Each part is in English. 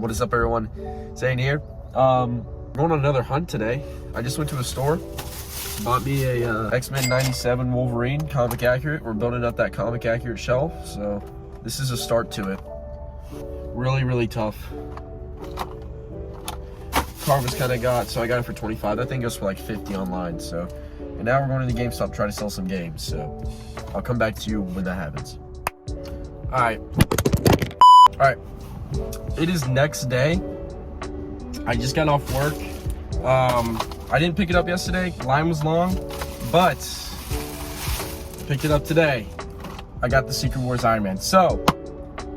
What is up, everyone? Zane here. We're going on another hunt today. I just went to a store, bought me a X-Men 97 Wolverine comic accurate. We're building up that comic accurate shelf, so this is a start to it. Really tough. Carver's kind of got, so I got it for 25. That thing goes for like 50 online. So, and now we're going to the GameStop to try to sell some games. So I'll come back to you when that happens. All right. It is next day. I just got off work. I didn't pick it up yesterday. Line was long, but picked it up today. I got the Secret Wars Iron Man. So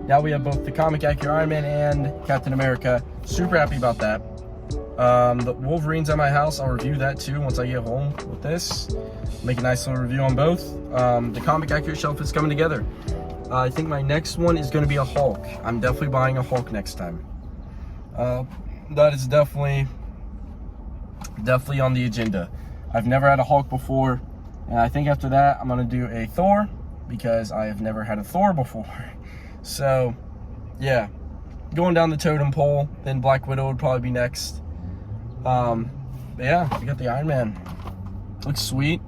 now we have both the comic accurate Iron Man and Captain America. Super happy about that. The Wolverine's at my house. I'll review that too once I get home with this. Make a nice little review on both. The comic accurate shelf is coming together. I think my next one is going to be a Hulk. I'm definitely buying a Hulk next time. That is definitely on the agenda. I've never had a Hulk before, and I think after that I'm going to do a Thor, because I have never had a Thor before. So yeah, going down the totem pole. Then Black Widow would probably be next. But yeah, we got the Iron Man. Looks sweet.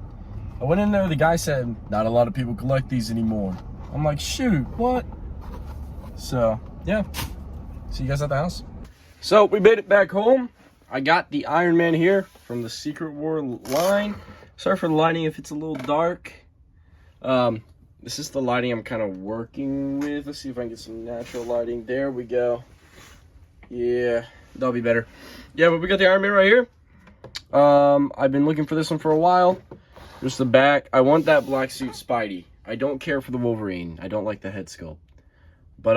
I went in there, the guy said not a lot of people collect these anymore. I'm like, shoot, what? So yeah, see you guys at the house. So we made it back home. I got the Iron Man here from the Secret War line. Sorry for the lighting if it's a little dark. This is the lighting I'm kind of working with. Let's see if I can get some natural lighting. There we go. Yeah, that'll be better. Yeah, but we got the Iron Man right here. I've been looking for this one for a while. Just the back. I want that black suit Spidey. I don't care for the Wolverine. I don't like the head sculpt. But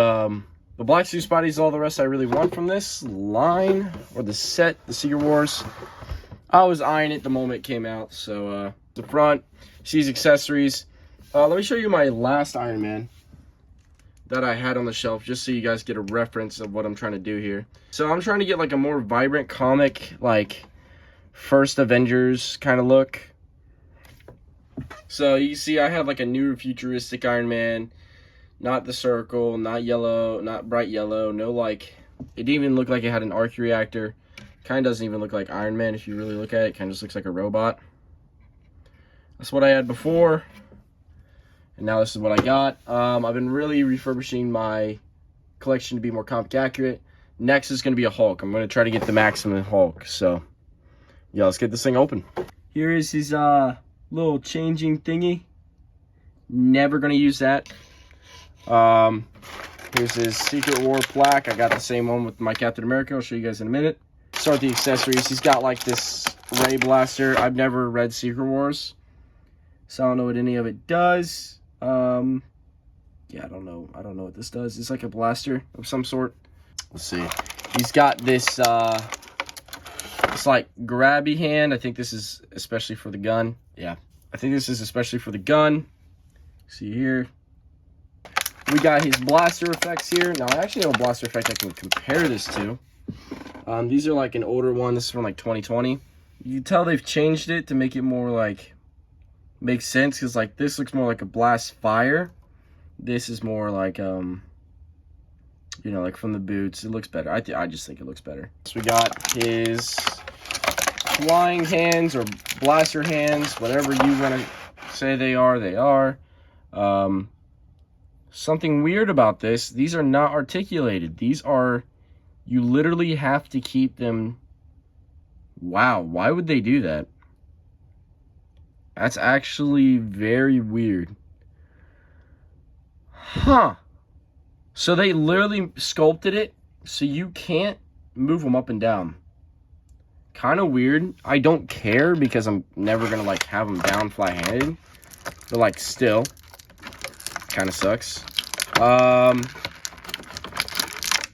the black suit Spidey is all the rest I really want from this line, or the set, the Secret Wars. I was eyeing it the moment it came out. So the front, these accessories. Let me show you my last Iron Man that I had on the shelf, just so you guys get a reference of what I'm trying to do here. So I'm trying to get like a more vibrant comic, like first Avengers kind of look. So you see I have like a new futuristic Iron Man. Not the circle, not yellow, not bright yellow. No, like, it didn't even look like it had an arc reactor. Kind of doesn't even look like Iron Man if you really look at it. Kind of just looks like a robot. That's what I had before. And now this is what I got. I've been really refurbishing my collection to be more comic accurate. Next is going to be a Hulk. I'm going to try to get the maximum Hulk. So, yeah, let's get this thing open. Here is his little changing thingy. Never going to use that. Here's his Secret War plaque. I got the same one with my Captain America. I'll show you guys in a minute. Start the accessories. He's got like this ray blaster. I've never read Secret Wars, so I don't know what any of it does. Yeah, I don't know what this does. It's like a blaster of some sort. Let's see. He's got this it's like grabby hand. I think this is especially for the gun. Yeah, I think this is especially for the gun. See here. We got his blaster effects here. Now, I actually have a blaster effect I can compare this to. These are like an older one. This is from like 2020. You can tell they've changed it to make it more like, make sense. Because like this looks more like a blast fire. This is more like, you know, like from the boots. It looks better. I just think it looks better. So we got his flying hands or blaster hands. Whatever you want to say they are. Something weird about this, these are not articulated. These are, you literally have to keep them. Wow, why would they do that? That's actually very weird. Huh. So they literally sculpted it so you can't move them up and down. Kind of weird. I don't care because I'm never going to like have them down flat-handed. But like still. Kind of sucks. And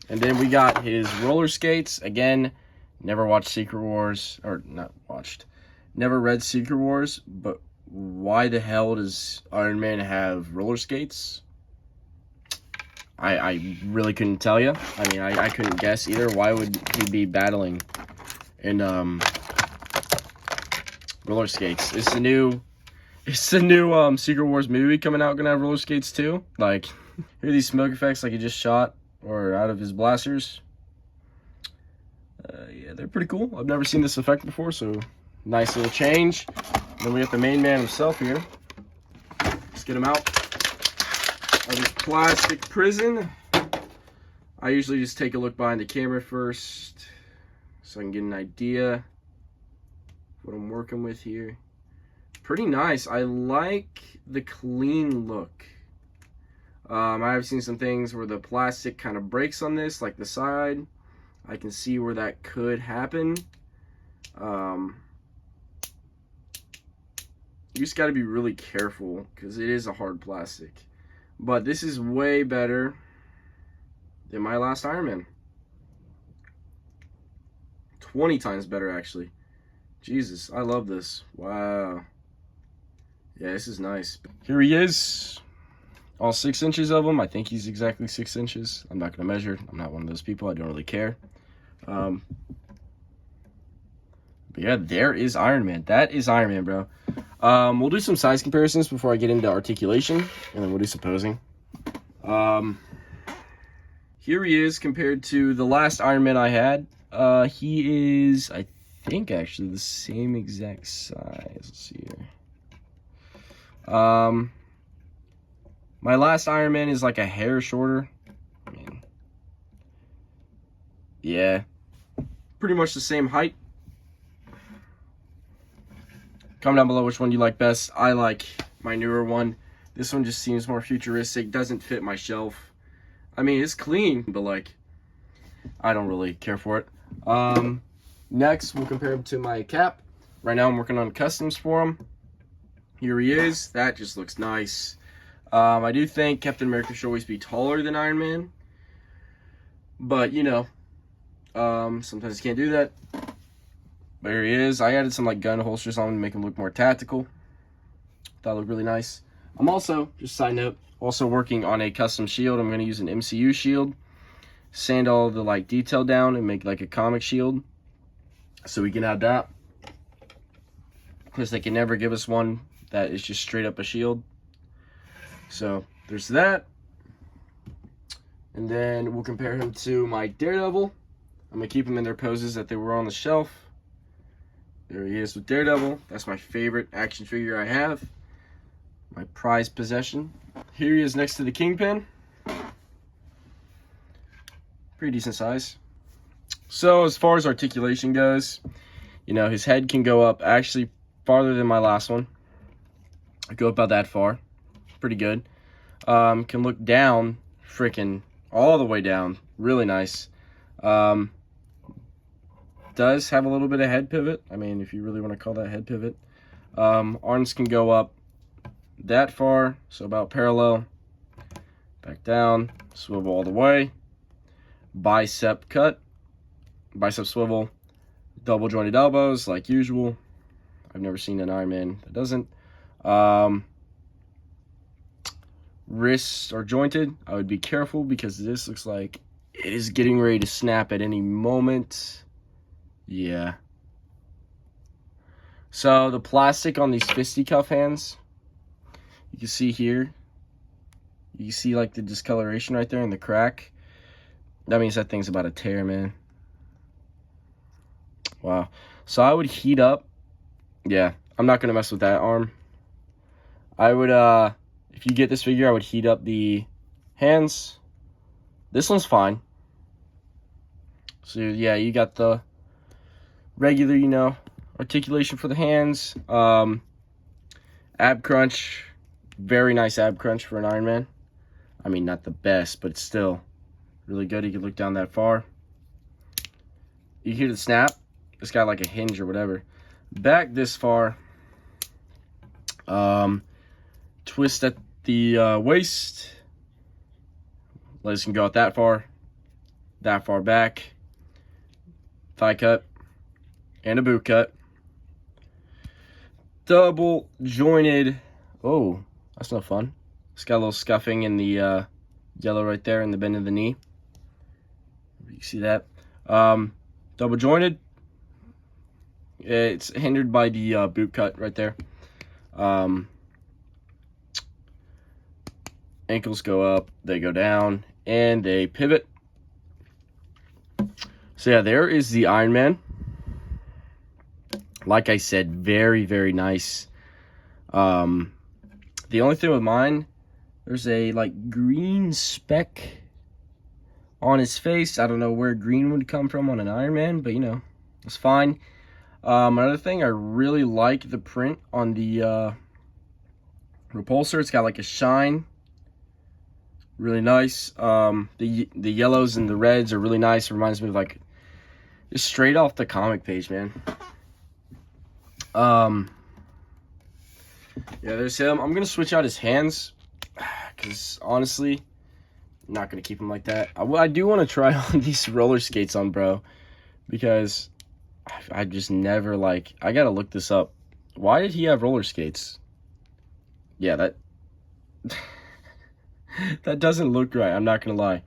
then we got his roller skates. Again, never watched Secret Wars, or not watched, never read Secret Wars, but why the hell does Iron Man have roller skates? I really couldn't tell you. I mean, I couldn't guess either. Why would he be battling in roller skates? It's the new Secret Wars movie coming out, gonna have roller skates too. Like, here are these smoke effects like he just shot or out of his blasters. they're pretty cool. I've never seen this effect before, so nice little change. Then we got the main man himself here. Let's get him out of his plastic prison. I usually just take a look behind the camera first so I can get an idea what I'm working with here. Pretty nice. I like the clean look. I've seen some things where the plastic kind of breaks on this, like the side. I can see where that could happen. You just got to be really careful because it is a hard plastic. But this is way better than my last Iron Man. 20 times better, actually. Jesus, I love this. Wow. Yeah, this is nice. Here he is. All 6 inches of him. I think he's exactly 6 inches. I'm not going to measure. I'm not one of those people. I don't really care. But yeah, there is Iron Man. That is Iron Man, bro. We'll do some size comparisons before I get into articulation, and then we'll do some posing. Here he is compared to the last Iron Man I had. He is, I think, actually the same exact size. Let's see here. My last Iron Man is like a hair shorter. I mean, yeah, pretty much the same height. Comment down below which one you like best. I like my newer one. This one just seems more futuristic, doesn't fit my shelf. I mean, it's clean, but like, I don't really care for it. Next, we'll compare him to my Cap. Right now, I'm working on customs for him. Here he is. That just looks nice. I do think Captain America should always be taller than Iron Man. But, you know, sometimes you can't do that. But here he is. I added some like gun holsters on him to make him look more tactical. That looked really nice. I'm also, just a side note, also working on a custom shield. I'm going to use an MCU shield. Sand all the like detail down and make like a comic shield. So we can have that. Because they can never give us one that is just straight up a shield. So there's that. And then we'll compare him to my Daredevil. I'm going to keep him in their poses that they were on the shelf. There he is with Daredevil. That's my favorite action figure I have. My prized possession. Here he is next to the Kingpin. Pretty decent size. So as far as articulation goes, you know, his head can go up actually farther than my last one. I go about that far. Pretty good. Can look down, freaking all the way down. Really nice. Does have a little bit of head pivot. I mean, if you really want to call that head pivot. Arms can go up that far, so about parallel. Back down, swivel all the way. Bicep cut, bicep swivel, double jointed elbows like usual. I've never seen an Iron Man that doesn't. Wrists are jointed. I would be careful because this looks like it is getting ready to snap at any moment. Yeah. So the plastic on these fisticuff hands, you can see here, you see like the discoloration right there in the crack. That means that thing's about to tear, man. Wow. So I would heat up. Yeah, I'm not going to mess with that arm. I would, if you get this figure, I would heat up the hands. This one's fine. So, yeah, you got the regular, you know, articulation for the hands. Ab crunch. Very nice ab crunch for an Iron Man. I mean, not the best, but it's still really good. You can look down that far. You hear the snap. It's got like a hinge or whatever. Back this far. Twist at the waist. Legs can go out that far back. Thigh cut. And a boot cut. Double jointed. Oh, that's no fun. It's got a little scuffing in the yellow right there in the bend of the knee. You see that? Double jointed. It's hindered by the boot cut right there. Ankles go up, they go down, and they pivot. So yeah, there is the Iron Man. Like I said, very, very nice. The only thing with mine, there's a like green speck on his face. I don't know where green would come from on an Iron Man, but you know, it's fine. Another thing, I really like the print on the repulsor. It's got like a shine, really nice. The yellows and the reds are really nice. It reminds me of like just straight off the comic page, man. Yeah, there's him. I'm gonna switch out his hands because honestly, I'm not gonna keep him like that. I do want to try on these roller skates on bro, because I just never like. I gotta look this up. Why did he have roller skates? Yeah, that that doesn't look right. I'm not gonna lie.